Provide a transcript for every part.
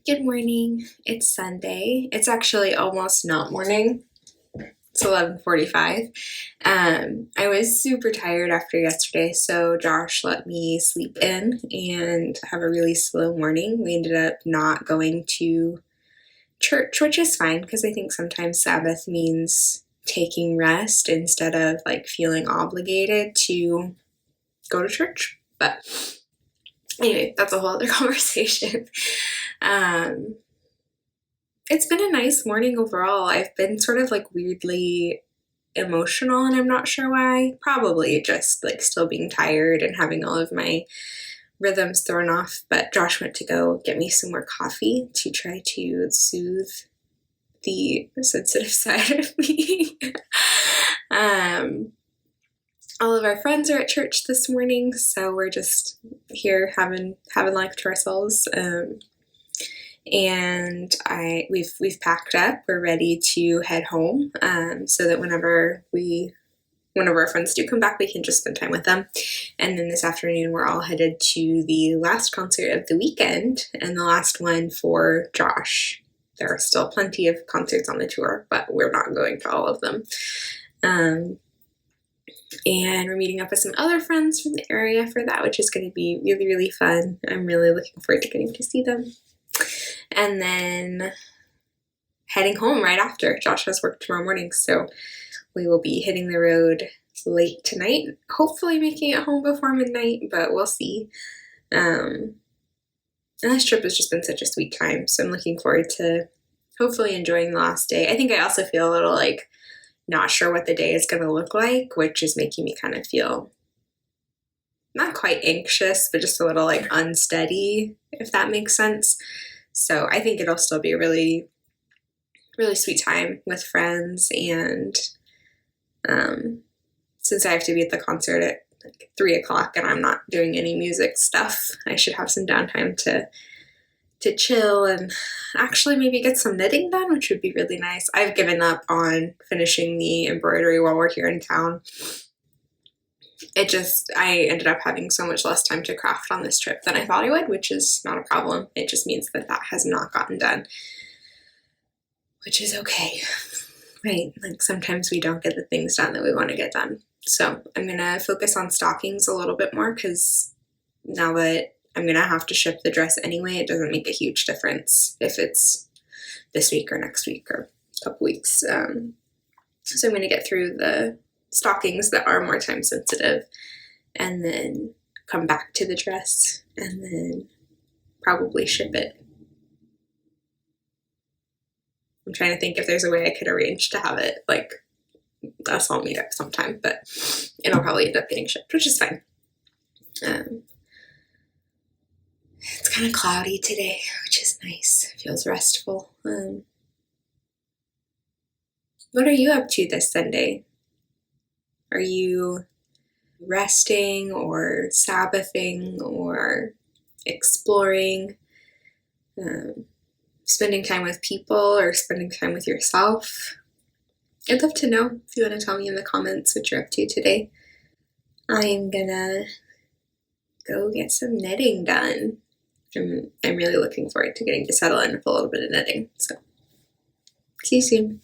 Good morning. It's Sunday. It's actually almost not morning. It's 11:45. I was super tired after yesterday, so Josh let me sleep in and have a really slow morning. We ended up not going to church, which is fine because I think sometimes Sabbath means taking rest instead of like feeling obligated to go to church. But anyway, that's a whole other conversation. It's been a nice morning overall. I've been sort of like weirdly emotional and I'm not sure why. Probably just like still being tired and having all of my rhythms thrown off. But Josh went to go get me some more coffee to try to soothe the sensitive side of me. All of our friends are at church this morning, so we're just here having life to ourselves. And we've packed up. We're ready to head home, so that whenever our friends do come back, we can just spend time with them. And then this afternoon, we're all headed to the last concert of the weekend and the last one for Josh. There are still plenty of concerts on the tour, but we're not going to all of them. And we're meeting up with some other friends from the area for that, which is going to be really, really fun. I'm really looking forward to getting to see them. And then heading home right after. Josh has work tomorrow morning, so we will be hitting the road late tonight, hopefully making it home before midnight, but we'll see. And this trip has just been such a sweet time, so I'm looking forward to hopefully enjoying the last day. I think I also feel a little like not sure what the day is going to look like, which is making me kind of feel not quite anxious, but just a little like unsteady, if that makes sense. So I think it'll still be a really, really sweet time with friends. And since I have to be at the concert at like 3 o'clock and I'm not doing any music stuff, I should have some downtime to chill and actually maybe get some knitting done, which would be really nice. I've given up on finishing the embroidery while we're here in town. I ended up having so much less time to craft on this trip than I thought I would, which is not a problem. It just means that has not gotten done, which is okay, right? Like sometimes we don't get the things done that we want to get done. So I'm going to focus on stockings a little bit more because now that I'm going to have to ship the dress anyway, it doesn't make a huge difference if it's this week or next week or a couple weeks. So I'm going to get through the stockings that are more time sensitive and then come back to the dress and then probably ship it. I'm trying to think if there's a way I could arrange to have it like us all meet up sometime, but it'll probably end up getting shipped, which is fine. It's kind of cloudy today, which is nice. It feels restful. What are you up to this Sunday? Are you resting or Sabbathing or exploring, spending time with people or spending time with yourself? I'd love to know if you want to tell me in the comments what you're up to today. I am gonna go get some knitting done. I'm really looking forward to getting to settle in with a little bit of knitting. So, see you soon.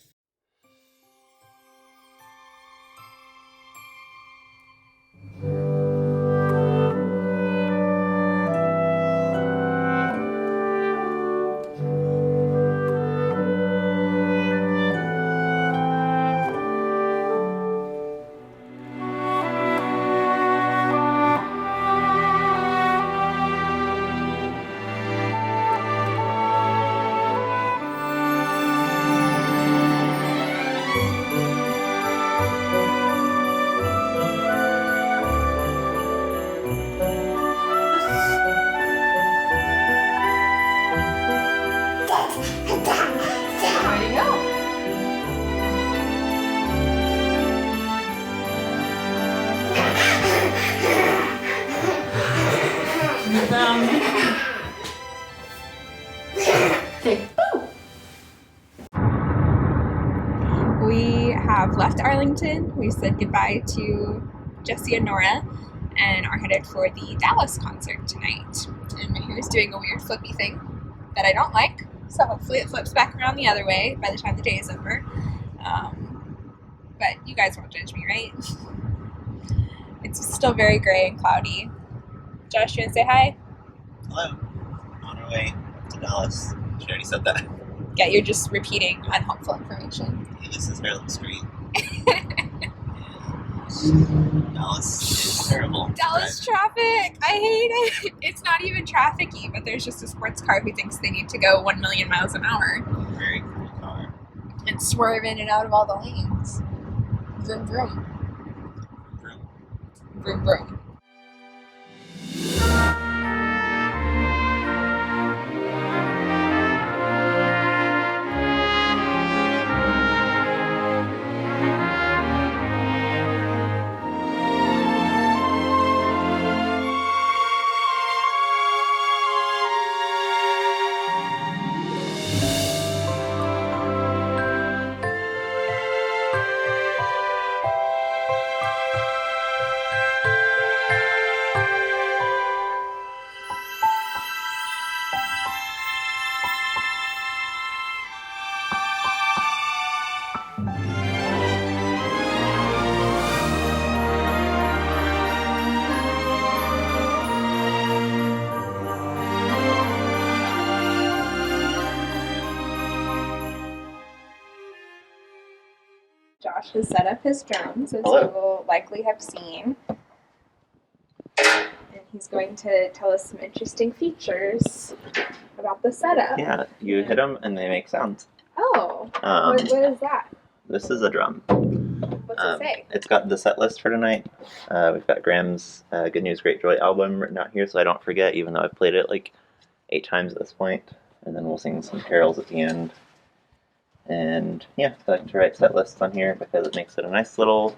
We have left Arlington. We said goodbye to Jesse and Nora and are headed for the Dallas concert tonight. And my hair is doing a weird flippy thing. that I don't like. So hopefully it flips back around the other way by the time the day is over. But you guys won't judge me, right? It's still very gray and cloudy. Josh, you want to say hi? Hello. On our way to Dallas. She already said that. Yeah, you're just repeating unhelpful information. Hey, this is Maryland Street. Dallas is terrible. Dallas traffic! I hate it! It's not even traffic-y, but there's just a sports car who thinks they need to go 1 million miles an hour. Very cool car. And swerve in and out of all the lanes. Vroom vroom. Vroom. Vroom vroom. Josh has set up his drums, as Hello. you will likely have seen. And he's going to tell us some interesting features about the setup. Yeah, you hit them and they make sounds. Oh, what is that? This is a drum. What's it say? It's got the set list for tonight. We've got Graham's Good News, Great Joy album written out here so I don't forget, even though I've played it like 8 times at this point. And then we'll sing some carols at the end. And yeah, I like to write set lists on here because it makes it a nice little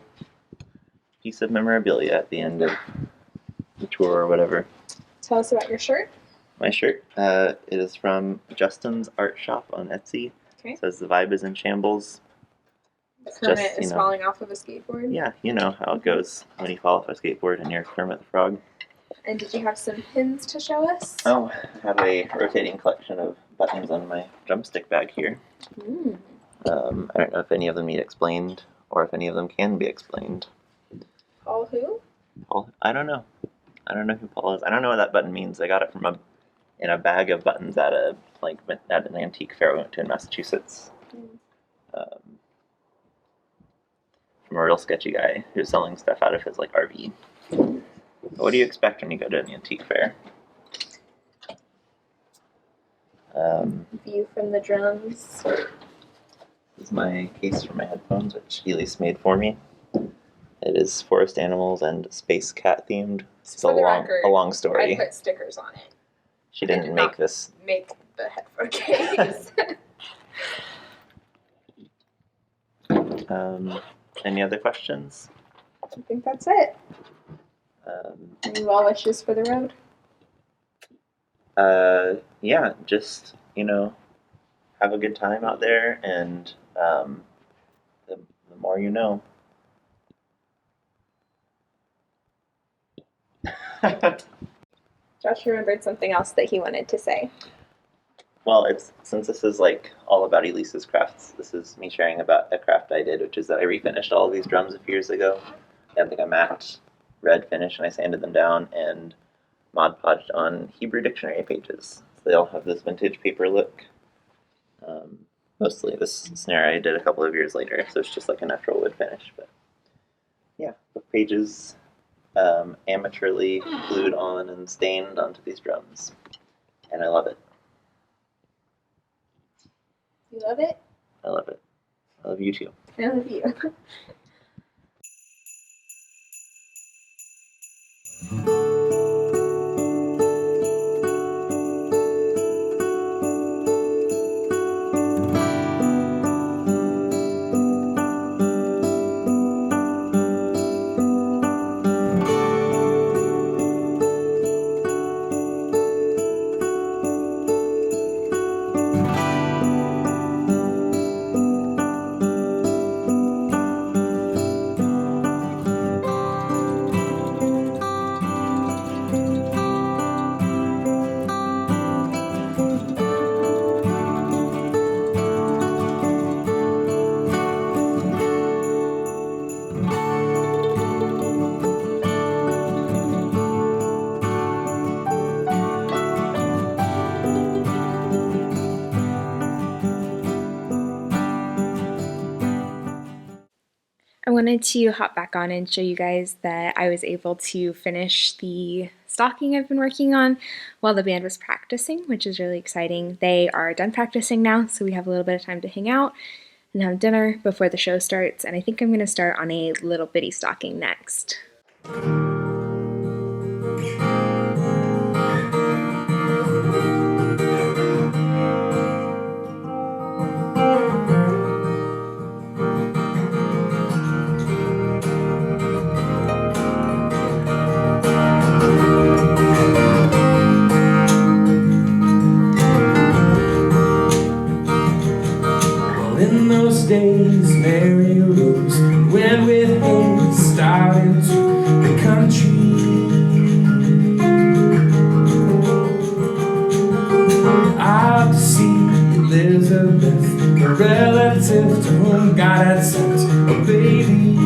piece of memorabilia at the end of the tour or whatever. Tell us about your shirt. My shirt, it is from Justin's Art Shop on Etsy. Okay. It says the vibe is in shambles. Kermit is falling off of a skateboard. Yeah, you know how it goes when you fall off a skateboard and you're Kermit the Frog. And did you have some pins to show us? Oh, I have a rotating collection of buttons on my drumstick bag here. Mm. I don't know if any of them need explained or if any of them can be explained. Paul who? Paul? I don't know. I don't know who Paul is. I don't know what that button means. I got it from in a bag of buttons at an antique fair we went to in Massachusetts. From a real sketchy guy who's selling stuff out of his RV. What do you expect when you go to an antique fair? View from the drums. This is my case for my headphones, which Elise made for me. It is forest animals and space cat themed. It's a long story. I put stickers on it. She didn't make this. Make the headphone case. Any other questions? I think that's it. Any well wishes for the road? Yeah, just, have a good time out there, and the more you know. Josh remembered something else that he wanted to say. Well, since this is all about Elise's crafts, this is me sharing about a craft I did, which is that I refinished all of these drums a few years ago. They had a matte red finish, and I sanded them down and Mod Podged on Hebrew dictionary pages. So they all have this vintage paper look. Mostly this snare I did a couple of years later, so it's just a natural wood finish. But yeah, book pages amateurly glued on and stained onto these drums. And I love it. You love it? I love it. I love you too. I love you. wanted to hop back on and show you guys that I was able to finish the stocking I've been working on while the band was practicing, which is really exciting. They are done practicing now, so we have a little bit of time to hang out and have dinner before the show starts, and I think I'm going to start on a little bitty stocking next. In those days, Mary arose and went with haste out into the country. Out to see Elizabeth, a relative to whom God had sent a baby.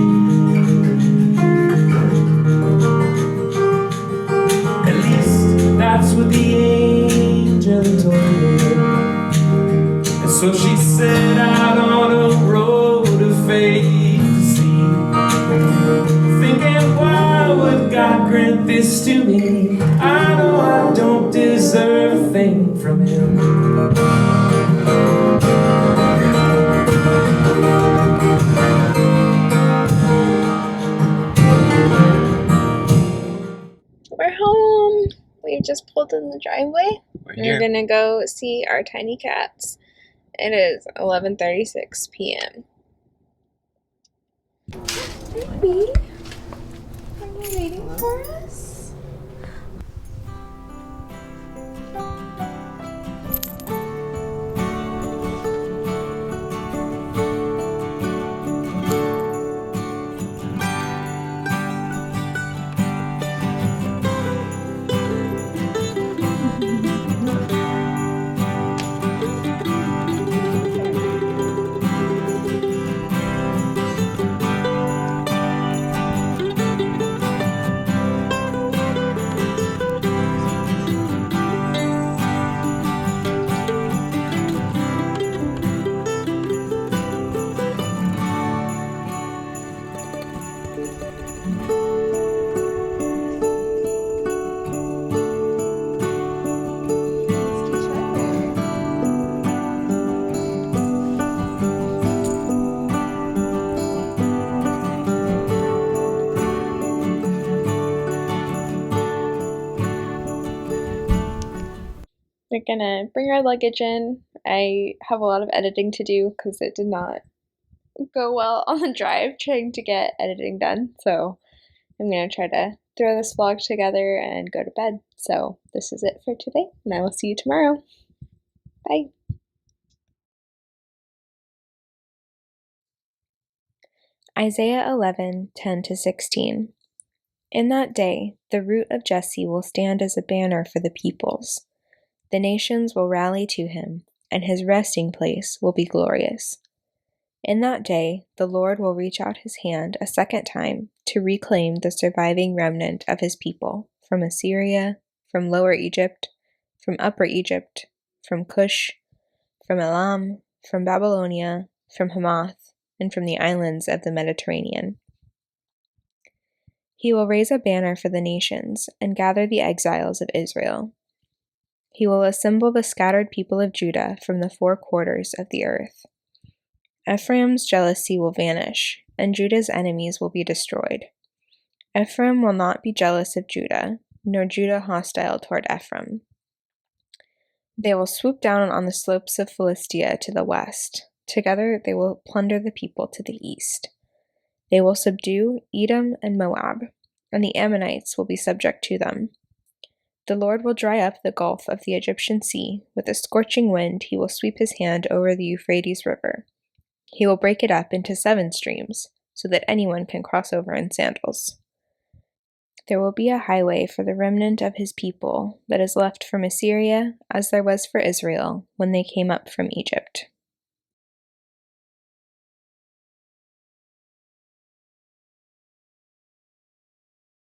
At least that's what the angel told her. And so she set out on a road of faith to see, thinking, why would God grant this to me? I know I don't deserve a thing from Him. We're home. We just pulled in the driveway. We're gonna go see our tiny cats. It is 11:36 p.m. Baby, are you waiting for us? We're gonna bring our luggage in. I have a lot of editing to do because it did not go well on the drive trying to get editing done. So I'm gonna try to throw this vlog together and go to bed. So this is it for today, and I will see you tomorrow. Bye. Isaiah 11:10-16. In that day, the root of Jesse will stand as a banner for the peoples. The nations will rally to him, and his resting place will be glorious. In that day, the Lord will reach out his hand a second time to reclaim the surviving remnant of his people from Assyria, from Lower Egypt, from Upper Egypt, from Cush, from Elam, from Babylonia, from Hamath, and from the islands of the Mediterranean. He will raise a banner for the nations and gather the exiles of Israel. He will assemble the scattered people of Judah from the four quarters of the earth. Ephraim's jealousy will vanish, and Judah's enemies will be destroyed. Ephraim will not be jealous of Judah, nor Judah hostile toward Ephraim. They will swoop down on the slopes of Philistia to the west. Together they will plunder the people to the east. They will subdue Edom and Moab, and the Ammonites will be subject to them. The Lord will dry up the gulf of the Egyptian sea. With a scorching wind, he will sweep his hand over the Euphrates River. He will break it up into 7 streams, so that anyone can cross over in sandals. There will be a highway for the remnant of his people that is left from Assyria, as there was for Israel when they came up from Egypt.